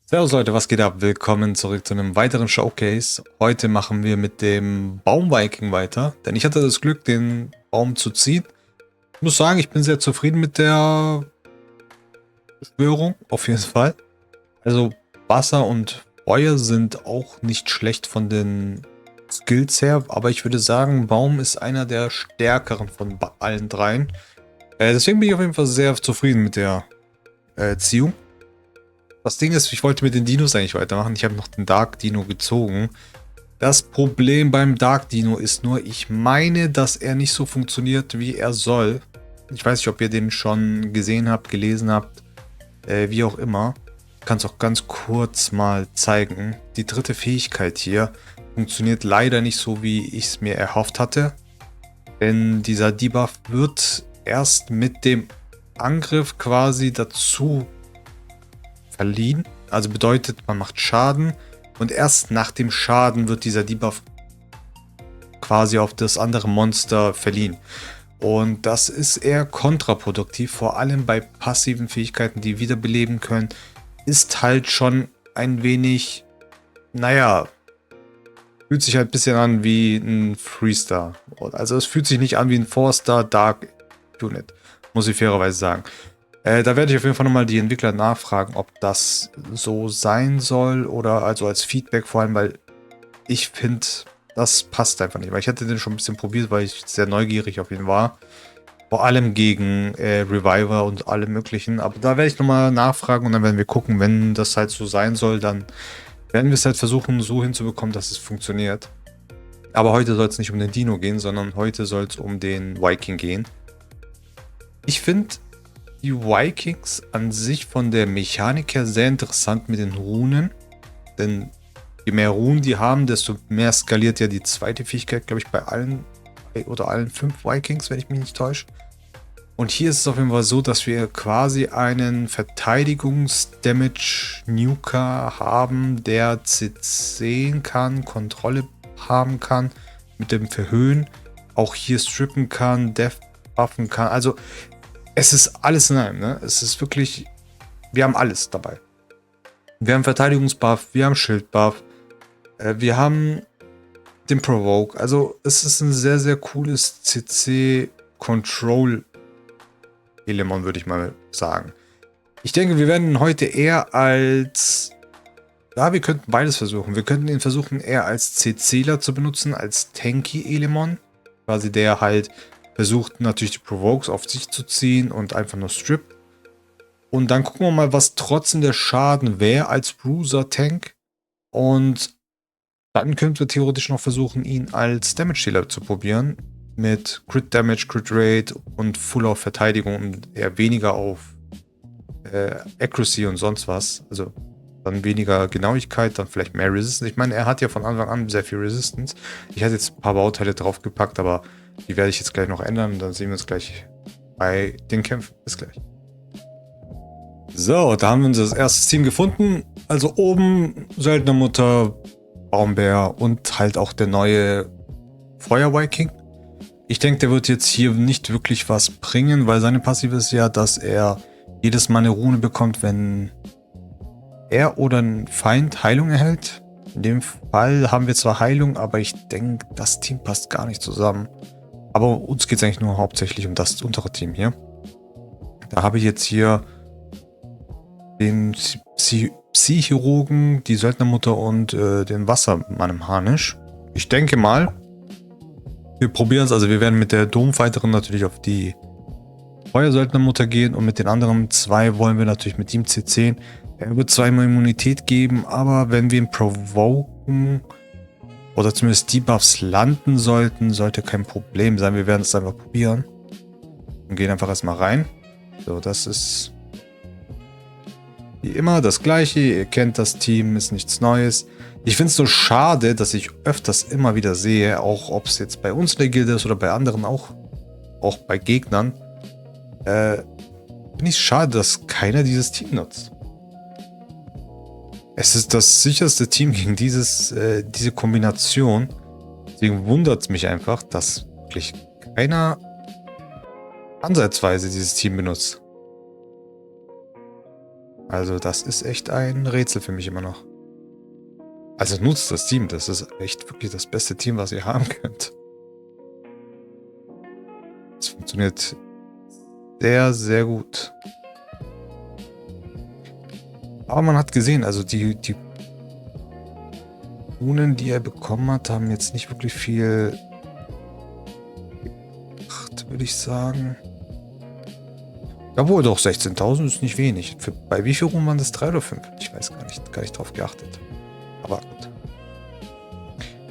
Servus Leute, was geht ab? Willkommen zurück zu einem weiteren Showcase. Heute machen wir mit dem Baum-Viking weiter, denn ich hatte das Glück, den Baum zu ziehen. Ich muss sagen, ich bin sehr zufrieden mit der Beschwörung, auf jeden Fall. Also Wasser und Feuer sind auch nicht schlecht von den Skills her, aber ich würde sagen, Baum ist einer der stärkeren von allen dreien. Deswegen bin ich auf jeden Fall sehr zufrieden mit der Ziehung. Das Ding ist, ich wollte mit den Dinos eigentlich weitermachen. Ich habe noch den Dark Dino gezogen. Das Problem beim Dark Dino ist nur, ich meine, dass er nicht so funktioniert, wie er soll. Ich weiß nicht, ob ihr den schon gesehen habt, gelesen habt, wie auch immer. Ich kann es auch ganz kurz mal zeigen. Die dritte Fähigkeit hier funktioniert leider nicht so, wie ich es mir erhofft hatte. Denn dieser Debuff wird erst mit dem Angriff quasi dazu verliehen. Also bedeutet, man macht Schaden und erst nach dem Schaden wird dieser Debuff quasi auf das andere Monster verliehen. Und das ist eher kontraproduktiv, vor allem bei passiven Fähigkeiten, die wiederbeleben können, ist halt schon ein wenig, naja, fühlt sich halt ein bisschen an wie ein Freestar. Also es fühlt sich nicht an wie ein 4-Star Dark Unit, muss ich fairerweise sagen. Da werde ich auf jeden Fall nochmal die Entwickler nachfragen, ob das so sein soll oder also als Feedback vor allem, weil ich finde, das passt einfach nicht. Weil ich hatte den schon ein bisschen probiert, weil ich sehr neugierig auf ihn war. Vor allem gegen Reviver und alle möglichen. Aber da werde ich nochmal nachfragen und dann werden wir gucken, wenn das halt so sein soll, dann werden wir es halt versuchen so hinzubekommen, dass es funktioniert. Aber heute soll es nicht um den Dino gehen, sondern heute soll es um den Viking gehen. Ich finde die Vikings an sich von der Mechanik her sehr interessant mit den Runen. Denn je mehr Runen die haben, desto mehr skaliert ja die zweite Fähigkeit, glaube ich, bei allen oder allen 5 Vikings, wenn ich mich nicht täusche. Und hier ist es auf jeden Fall so, dass wir quasi einen Verteidigungs-Damage-Nuker haben, der C10 kann, Kontrolle haben kann, mit dem Verhöhen, auch hier strippen kann, Death buffen kann. Also es ist alles in einem, ne? Es ist wirklich, wir haben alles dabei. Wir haben Verteidigungsbuff, wir haben Schildbuff, wir haben den Provoke. Also es ist ein sehr, sehr cooles CC-Control-Element, würde ich mal sagen. Ich denke, wir werden ihn heute eher als, ja, wir könnten beides versuchen. Wir könnten ihn versuchen eher als CCler zu benutzen, als Tanky-Element. Quasi der halt versucht natürlich die Provokes auf sich zu ziehen und einfach nur strippt. Und dann gucken wir mal, was trotzdem der Schaden wäre als Bruiser-Tank. Und dann könnten wir theoretisch noch versuchen, ihn als Damage-Dealer zu probieren. Mit Crit Damage, Crit Rate und Full auf Verteidigung und eher weniger auf Accuracy und sonst was. Also dann weniger Genauigkeit, dann vielleicht mehr Resistance. Ich meine, er hat ja von Anfang an sehr viel Resistance. Ich hatte jetzt ein paar Bauteile draufgepackt, aber die werde ich jetzt gleich noch ändern. Dann sehen wir uns gleich bei den Kämpfen. Bis gleich. So, da haben wir unser erstes Team gefunden. Also oben Söldnermutter, Baumbär und halt auch der neue Feuer-Viking. Ich denke, der wird jetzt hier nicht wirklich was bringen, weil seine Passive ist ja, dass er jedes Mal eine Rune bekommt, wenn er oder ein Feind Heilung erhält. In dem Fall haben wir zwar Heilung, aber ich denke, das Team passt gar nicht zusammen. Aber uns geht es eigentlich nur hauptsächlich um das untere Team hier. Da habe ich jetzt hier den Psychirurgen, die Söldnermutter und den Wassermann im Harnisch. Ich denke mal, wir probieren es. Also wir werden mit der Domfighterin natürlich auf die Feuersöldnermutter gehen und mit den anderen 2 wollen wir natürlich mit ihm C10. Er wird 2-mal Immunität geben, aber wenn wir ihn provoken oder zumindest Debuffs landen sollten, sollte kein Problem sein. Wir werden es einfach probieren. Und gehen einfach erstmal rein. So, das ist wie immer das gleiche. Ihr kennt das Team, ist nichts Neues. Ich finde es so schade, dass ich öfters immer wieder sehe, auch ob es jetzt bei uns in der Gilde ist oder bei anderen auch bei Gegnern. Finde ich es schade, dass keiner dieses Team nutzt. Es ist das sicherste Team gegen diese Kombination. Deswegen wundert es mich einfach, dass wirklich keiner ansatzweise dieses Team benutzt. Also das ist echt ein Rätsel für mich immer noch. Also nutzt das Team. Das ist echt wirklich das beste Team, was ihr haben könnt. Es funktioniert sehr, sehr gut. Aber man hat gesehen, also die Runen, die er bekommen hat, haben jetzt nicht wirklich viel gebracht, würde ich sagen. Jawohl, doch, 16.000 ist nicht wenig. Bei wie viel Runen waren das? 3 oder 5? Ich weiß gar nicht drauf geachtet. Aber gut.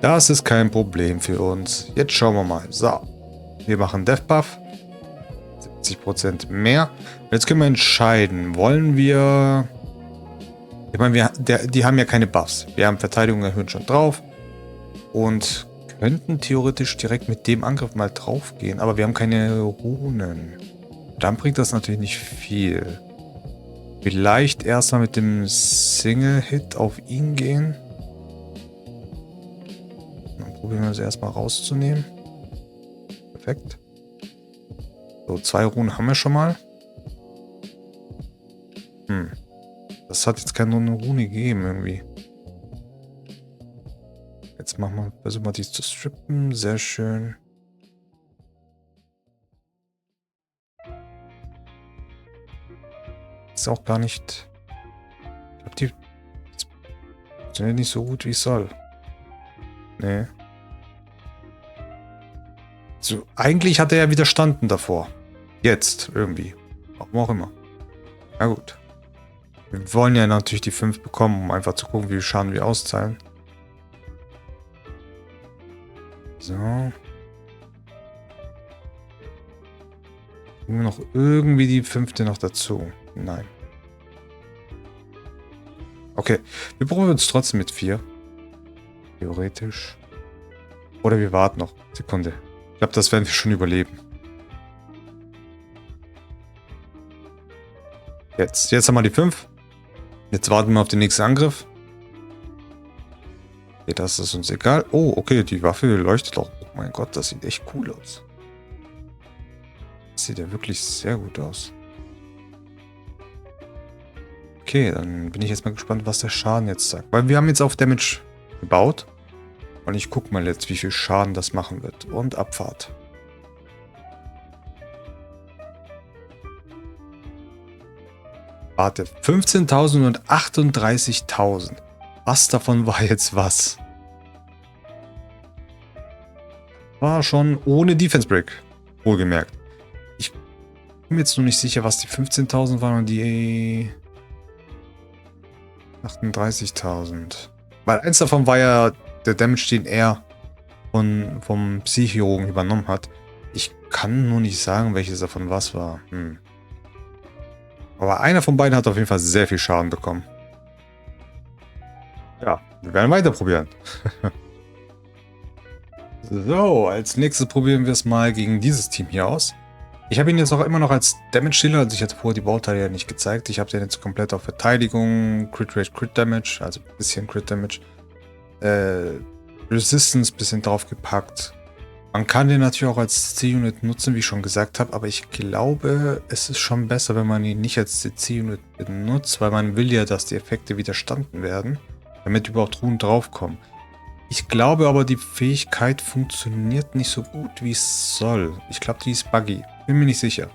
Das ist kein Problem für uns. Jetzt schauen wir mal. So. Wir machen Death Buff. 70% mehr. Jetzt können wir entscheiden. Wollen wir... Ich meine, die haben ja keine Buffs. Wir haben Verteidigung erhöht schon drauf. Und könnten theoretisch direkt mit dem Angriff mal drauf gehen. Aber wir haben keine Runen. Dann bringt das natürlich nicht viel. Vielleicht erstmal mit dem Single-Hit auf ihn gehen. Dann probieren wir es erstmal rauszunehmen. Perfekt. So, 2 Runen haben wir schon mal. Das hat jetzt keine Rune gegeben irgendwie. Jetzt versuchen wir die zu strippen. Sehr schön. Ist auch gar nicht... Ich glaube, die funktioniert nicht so gut, wie es soll. Nee. So, eigentlich hat er ja widerstanden davor. Jetzt, irgendwie. Warum auch immer. Na gut. Wir wollen ja natürlich die 5 bekommen, um einfach zu gucken, wie viel Schaden wir auszahlen. So. Kriegen wir noch irgendwie die 5. noch dazu? Nein. Okay, wir probieren uns trotzdem mit 4. Theoretisch. Oder wir warten noch. Sekunde. Ich glaube, das werden wir schon überleben. Jetzt haben wir die 5. Jetzt warten wir auf den nächsten Angriff. Okay, das ist uns egal. Oh, okay, die Waffe leuchtet auch. Oh mein Gott, das sieht echt cool aus. Das sieht ja wirklich sehr gut aus. Okay, dann bin ich jetzt mal gespannt, was der Schaden jetzt sagt. Weil wir haben jetzt auf Damage gebaut. Und ich gucke mal jetzt, wie viel Schaden das machen wird. Und Abfahrt. Warte, 15.000 und 38.000. Was davon war jetzt was? War schon ohne Defense Break. Wohlgemerkt. Ich bin mir jetzt nur nicht sicher, was die 15.000 waren und die 38.000. Weil eins davon war ja der Damage, den er vom Psychologen übernommen hat. Ich kann nur nicht sagen, welches davon was war. Aber einer von beiden hat auf jeden Fall sehr viel Schaden bekommen. Ja, wir werden weiter probieren. So, als nächstes probieren wir es mal gegen dieses Team hier aus. Ich habe ihn jetzt auch immer noch als Damage Dealer, also ich hatte vorher die Bauteile ja nicht gezeigt. Ich habe den jetzt komplett auf Verteidigung, Crit Rate, Crit Damage, also ein bisschen Crit Damage, Resistance ein bisschen draufgepackt. Man kann den natürlich auch als C-Unit nutzen, wie ich schon gesagt habe, aber ich glaube, es ist schon besser, wenn man ihn nicht als C-Unit benutzt, weil man will ja, dass die Effekte widerstanden werden, damit überhaupt Runen draufkommen. Ich glaube aber, die Fähigkeit funktioniert nicht so gut, wie es soll. Ich glaube, die ist buggy. Bin mir nicht sicher.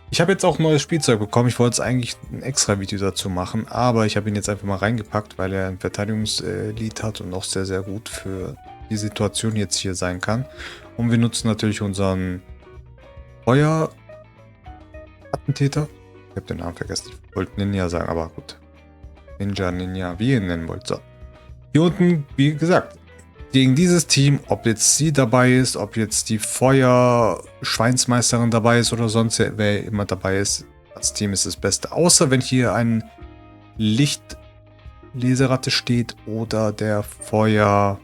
Ich habe jetzt auch neues Spielzeug bekommen. Ich wollte jetzt eigentlich ein extra Video dazu machen, aber ich habe ihn jetzt einfach mal reingepackt, weil er ein Verteidigungslied hat und auch sehr, sehr gut für die Situation jetzt hier sein kann. Und wir nutzen natürlich unseren Feuer-Attentäter. Ich habe den Namen vergessen. Ich wollte Ninja sagen, aber gut. Ninja, wie ihr ihn nennen wollt. So. Hier unten, wie gesagt, gegen dieses Team, ob jetzt sie dabei ist, ob jetzt die Feuer-Schweinsmeisterin dabei ist oder sonst wer immer dabei ist, das Team ist das Beste. Außer wenn hier ein Lichtleseratte steht oder der Feuer-Magier.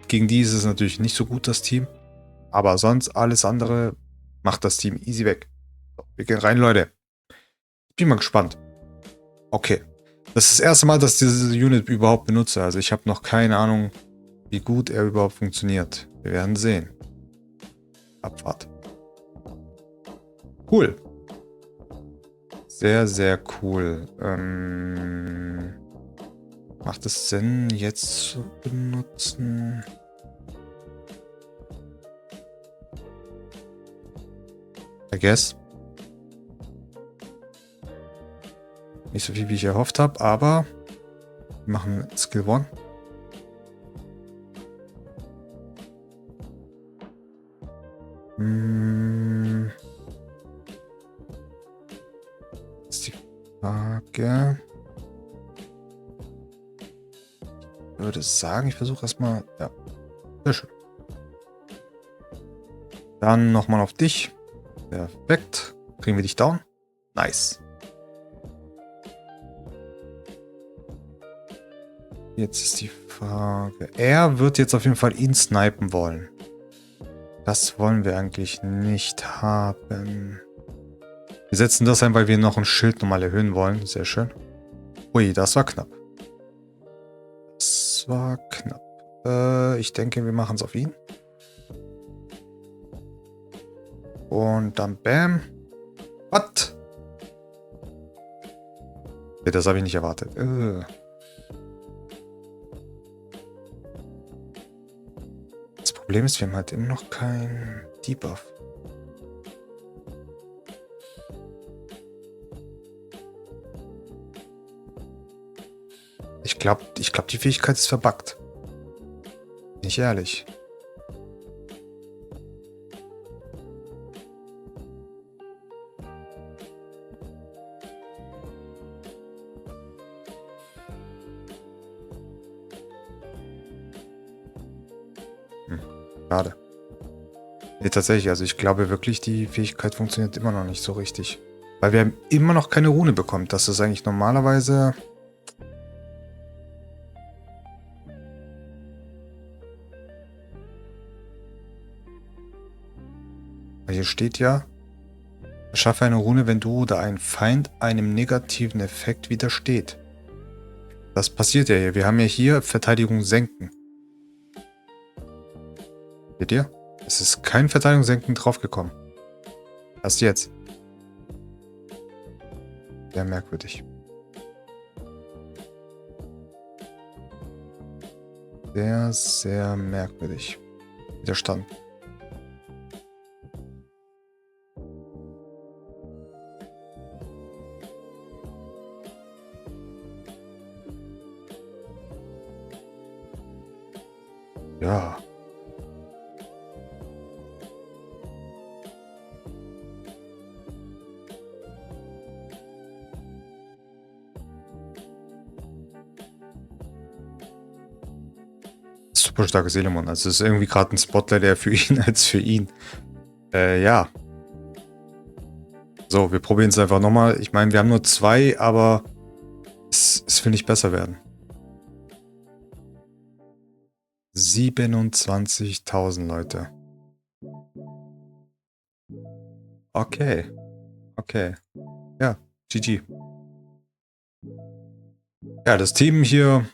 Gegen die ist es natürlich nicht so gut, das Team. Aber sonst alles andere macht das Team easy weg. So, wir gehen rein, Leute. Ich bin mal gespannt. Okay. Das ist das erste Mal, dass ich diese Unit überhaupt benutze. Also ich habe noch keine Ahnung, wie gut er überhaupt funktioniert. Wir werden sehen. Abfahrt. Cool. Sehr, sehr cool. Macht es Sinn, jetzt zu benutzen? I guess. Nicht so viel, wie ich erhofft habe, aber wir machen Skill 1. Ist die Frage. Ich würde sagen, ich versuche erstmal. Ja, sehr schön. Dann nochmal auf dich. Perfekt. Kriegen wir dich down? Nice. Jetzt ist die Frage. Er wird jetzt auf jeden Fall ihn snipen wollen. Das wollen wir eigentlich nicht haben. Wir setzen das ein, weil wir noch ein Schild nochmal erhöhen wollen. Sehr schön. Ui, das war knapp. Das war knapp. Ich denke, wir machen es auf ihn. Und dann bam. Was? Okay, das habe ich nicht erwartet. Das Problem ist, wir haben halt immer noch keinen Debuff. Ich glaube, die Fähigkeit ist verbuggt. Nicht ehrlich. Schade. Nee, tatsächlich, also ich glaube wirklich, die Fähigkeit funktioniert immer noch nicht so richtig. Weil wir haben immer noch keine Rune bekommen. Das ist eigentlich normalerweise... Hier steht ja, schaffe eine Rune, wenn du oder ein Feind einem negativen Effekt widersteht. Das passiert ja hier. Wir haben ja hier Verteidigung senken. Seht ihr? Es ist kein Verteidigung senken draufgekommen. Erst jetzt. Sehr merkwürdig. Sehr, sehr merkwürdig. Widerstand. Ja. Super starke Seelemon. Also es ist irgendwie gerade ein Spotlight eher für ihn als für ihn. Ja. So, wir probieren es einfach nochmal. Ich meine, wir haben nur 2, aber es will nicht besser werden. 27.000 Leute. Okay. Okay. Ja, GG. Ja, das Team hier,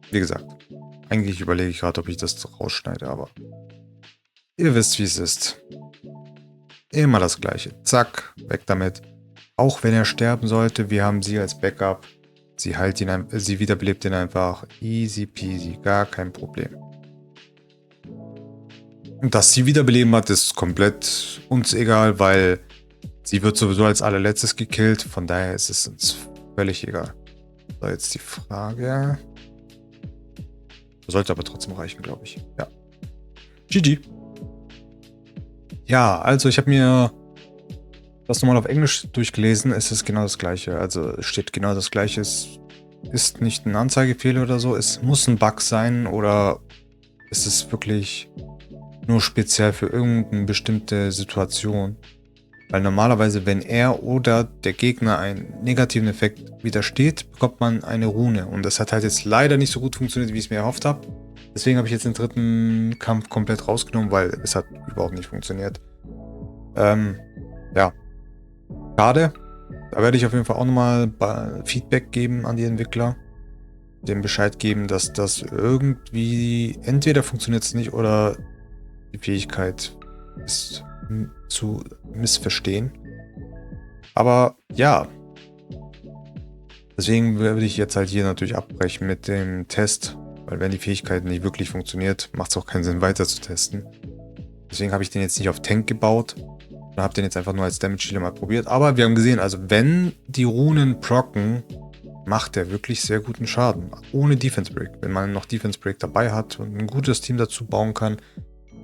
wie gesagt, eigentlich überlege ich gerade, ob ich das rausschneide, aber ihr wisst, wie es ist. Immer das Gleiche. Zack, weg damit. Auch wenn er sterben sollte, wir haben sie als Backup. Sie heilt ihn, sie wiederbelebt ihn einfach. Easy peasy, gar kein Problem. Und dass sie wiederbeleben hat, ist komplett uns egal, weil sie wird sowieso als allerletztes gekillt. Von daher ist es uns völlig egal. So, jetzt die Frage. Sollte aber trotzdem reichen, glaube ich. Ja. GG. Ja, also ich habe mir das nochmal auf Englisch durchgelesen. Es ist genau das Gleiche. Also es steht genau das Gleiche. Es ist nicht ein Anzeigefehler oder so. Es muss ein Bug sein oder ist es wirklich nur speziell für irgendeine bestimmte Situation. Weil normalerweise, wenn er oder der Gegner einen negativen Effekt widersteht, bekommt man eine Rune. Und das hat halt jetzt leider nicht so gut funktioniert, wie ich es mir erhofft habe. Deswegen habe ich jetzt den dritten Kampf komplett rausgenommen, weil es hat überhaupt nicht funktioniert. Ja. Schade. Da werde ich auf jeden Fall auch nochmal Feedback geben an die Entwickler. Dem Bescheid geben, dass das irgendwie entweder funktioniert es nicht oder die Fähigkeit ist zu missverstehen. Aber ja, deswegen würde ich jetzt halt hier natürlich abbrechen mit dem Test, weil wenn die Fähigkeit nicht wirklich funktioniert, macht es auch keinen Sinn weiter zu testen. Deswegen habe ich den jetzt nicht auf Tank gebaut und habe den jetzt einfach nur als Damage Dealer mal probiert. Aber wir haben gesehen, also wenn die Runen procken, macht der wirklich sehr guten Schaden. Ohne Defense Break. Wenn man noch Defense Break dabei hat und ein gutes Team dazu bauen kann,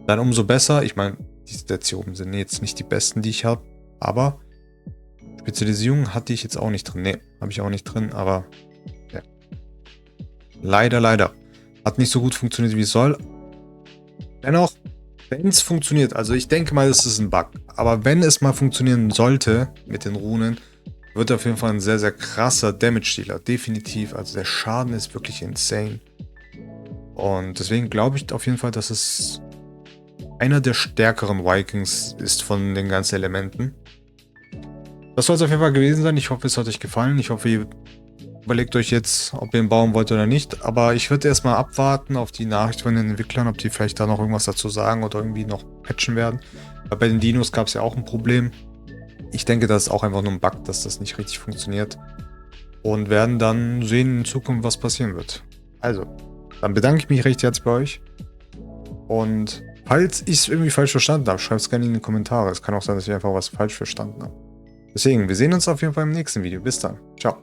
dann umso besser. Ich meine, die Stats hier oben sind jetzt nicht die besten, die ich habe, aber Spezialisierung hatte ich jetzt auch nicht drin. Ne, habe ich auch nicht drin, aber ja. Leider. Hat nicht so gut funktioniert, wie es soll. Dennoch, wenn es funktioniert, also ich denke mal, das ist ein Bug, aber wenn es mal funktionieren sollte mit den Runen, wird auf jeden Fall ein sehr, sehr krasser Damage-Dealer. Definitiv, also der Schaden ist wirklich insane. Und deswegen glaube ich auf jeden Fall, dass es einer der stärkeren Vikings ist von den ganzen Elementen. Das soll es auf jeden Fall gewesen sein. Ich hoffe, es hat euch gefallen. Ich hoffe, ihr überlegt euch jetzt, ob ihr ihn bauen wollt oder nicht. Aber ich würde erstmal abwarten auf die Nachricht von den Entwicklern, ob die vielleicht da noch irgendwas dazu sagen oder irgendwie noch patchen werden. Weil bei den Dinos gab es ja auch ein Problem. Ich denke, das ist auch einfach nur ein Bug, dass das nicht richtig funktioniert. Und werden dann sehen in Zukunft, was passieren wird. Also, dann bedanke ich mich recht herzlich bei euch. Und falls ich es irgendwie falsch verstanden habe, schreibt es gerne in die Kommentare. Es kann auch sein, dass ich einfach was falsch verstanden habe. Deswegen, wir sehen uns auf jeden Fall im nächsten Video. Bis dann. Ciao.